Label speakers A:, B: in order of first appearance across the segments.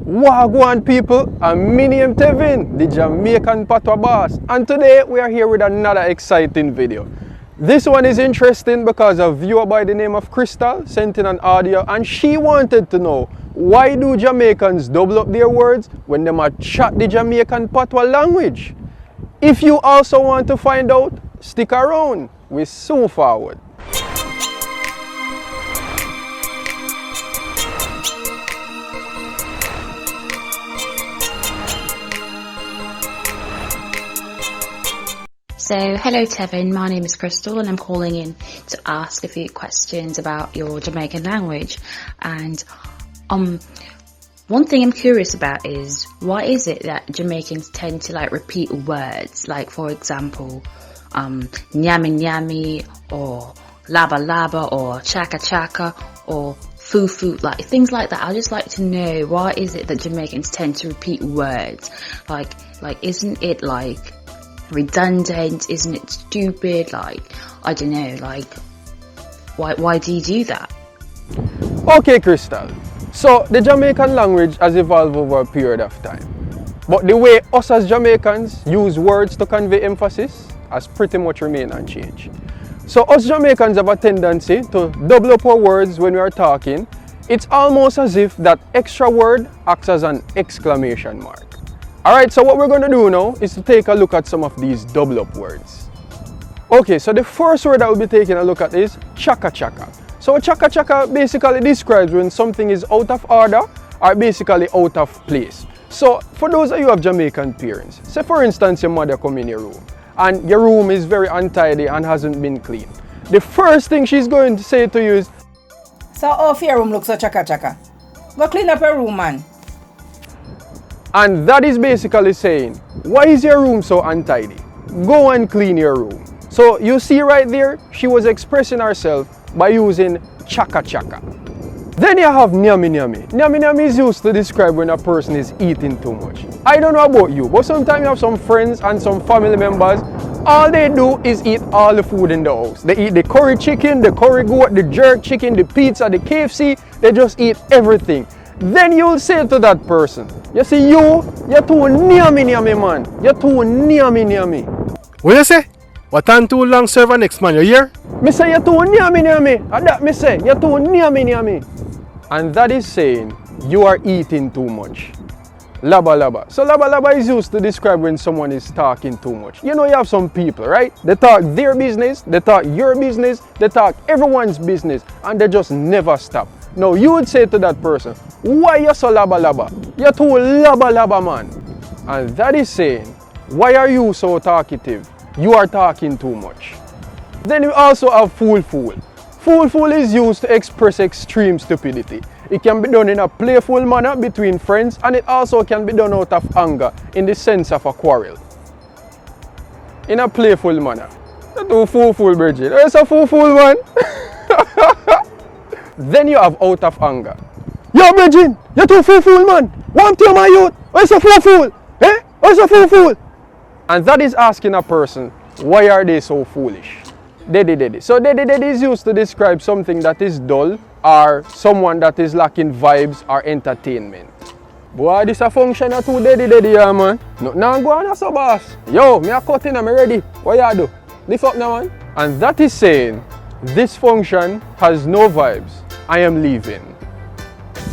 A: Wagwan people, and me name Tevin, the Jamaican Patois boss, and today we are here with another exciting video. This one is interesting because a viewer by the name of Crystal sent in an audio and she wanted to know, why do Jamaicans double up their words when they might chat the Jamaican Patois language? If you also want to find out, stick around, we soon forward.
B: So, hello Tevin, my name is Crystal and I'm calling in to ask a few questions about your Jamaican language. And one thing I'm curious about is, why is it that Jamaicans tend to repeat words? Like, for example, nyami nyami, or laba laba, or chaka chaka, or foo foo, things like that. I'd just like to know, why is it that Jamaicans tend to repeat words? Like isn't it redundant? Isn't it stupid? I don't know, why do you do that?
A: Okay, Crystal. So the Jamaican language has evolved over a period of time. But the way us as Jamaicans use words to convey emphasis has pretty much remained unchanged. So us Jamaicans have a tendency to double up our words when we are talking. It's almost as if that extra word acts as an exclamation mark. Alright, so what we're going to do now is to take a look at some of these double up words. Okay, so the first word that we'll be taking a look at is chaka chaka. So chaka chaka basically describes when something is out of order or basically out of place. So for those of you who have Jamaican parents, say for instance your mother come in your room and your room is very untidy and hasn't been cleaned. The first thing she's going to say to you is,
C: "So off your room looks so chaka chaka. Go clean up your room, man."
A: And that is basically saying, why is your room so untidy? Go and clean your room. So you see right there, she was expressing herself by using chaka chaka. Then you have nyami nyami. Nyami nyami is used to describe when a person is eating too much. I don't know about you, but sometimes you have some friends and some family members, all they do is eat all the food in the house. They eat the curry chicken, the curry goat, the jerk chicken, the pizza, the KFC, they just eat everything. Then you'll say to that person, you see, you're too nyami nyami, man. You're too nyami nyami.
D: What you say? What time too long serve a next man, you hear?
A: Me say you're too nyami nyami. And that me say, you're too nyami nyami. And that is saying, you are eating too much. Laba laba. So laba laba is used to describe when someone is talking too much. You know, you have some people, right? They talk their business, they talk your business, they talk everyone's business, and they just never stop. Now you would say to that person, why you so laba laba? You're too laba laba, man. And that is saying, why are you so talkative? You are talking too much. Then you also have fool fool. Fool fool is used to express extreme stupidity. It can be done in a playful manner between friends, and it also can be done out of anger in the sense of a quarrel. In a playful manner. You're too fool fool, Bridget. It's a fool fool, man. Then you have out of anger. Yo, Bridget, you're too fool fool, man. One to my youth. Where's a fool fool? Eh? Where's a fool fool? And that is asking a person, why are they so foolish? Daddy daddy. So daddy daddy is used to describe something that is dull or someone that is lacking vibes or entertainment. Boy, this a function of two daddy daddy, yeah, man. Now go on, so boss. Yo, me a cut in, I'm ready. What you do? Lift up now, man. And that is saying, this function has no vibes. I am leaving.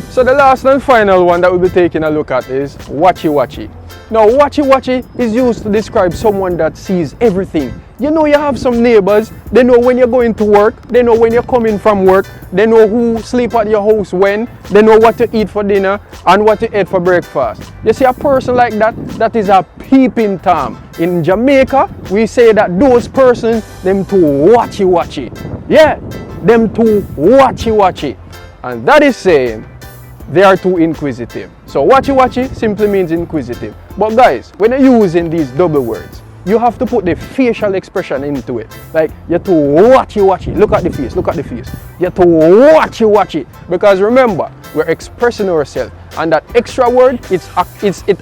A: So the last and final one that we'll be taking a look at is watchy watchy. Now watchy watchy is used to describe someone that sees everything. You know, you have some neighbors, they know when you're going to work, they know when you're coming from work, they know who sleep at your house when, they know what to eat for dinner and what to eat for breakfast. You see, a person like that, that is a peeping Tom. In Jamaica, we say that those persons, them too watchy watchy. Yeah, them too watchy watchy. And that is saying, they are too inquisitive. So watchy watchy simply means inquisitive. But guys, when you're using these double words, you have to put the facial expression into it. Like, you're too watchy watchy. Look at the face, look at the face. You're too watchy watchy. Because remember, we're expressing ourselves. And that extra word, it's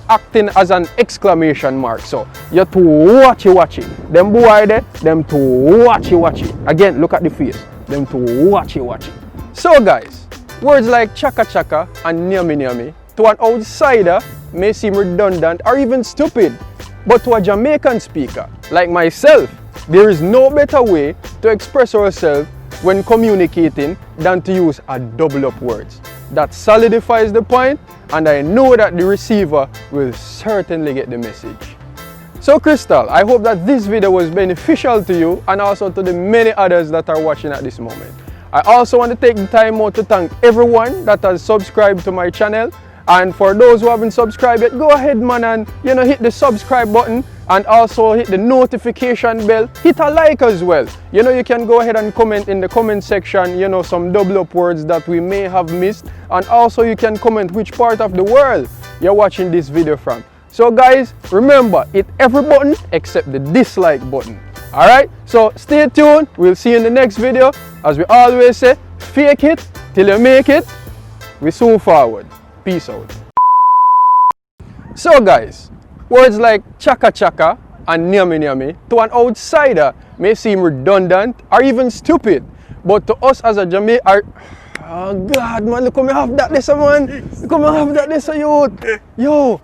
A: acting as an exclamation mark. So, you're too watchy watchy. Them boy there, them too watchy watchy. Again, look at the face. Them too watchy watchy. So guys, words like chaka chaka and nyami nyami to an outsider may seem redundant or even stupid, but to a Jamaican speaker like myself, there is no better way to express ourselves when communicating than to use a double up words. That solidifies the point, and I know that the receiver will certainly get the message. So Crystal, I hope that this video was beneficial to you and also to the many others that are watching at this moment. I also want to take the time out to thank everyone that has subscribed to my channel. And for those who haven't subscribed yet, go ahead man and hit the subscribe button and also hit the notification bell. Hit a like as well. You can go ahead and comment in the comment section, some double up words that we may have missed. And also you can comment which part of the world you're watching this video from. So guys, remember, hit every button except the dislike button. Alright, so stay tuned. We'll see you in the next video. As we always say, fake it till you make it. We soon forward. Peace out. So guys, words like chaka chaka and nyami nyami to an outsider may seem redundant or even stupid, but to us as a Jamaican, oh God man, look how me have that this man. Look how me have that this youth. Yo.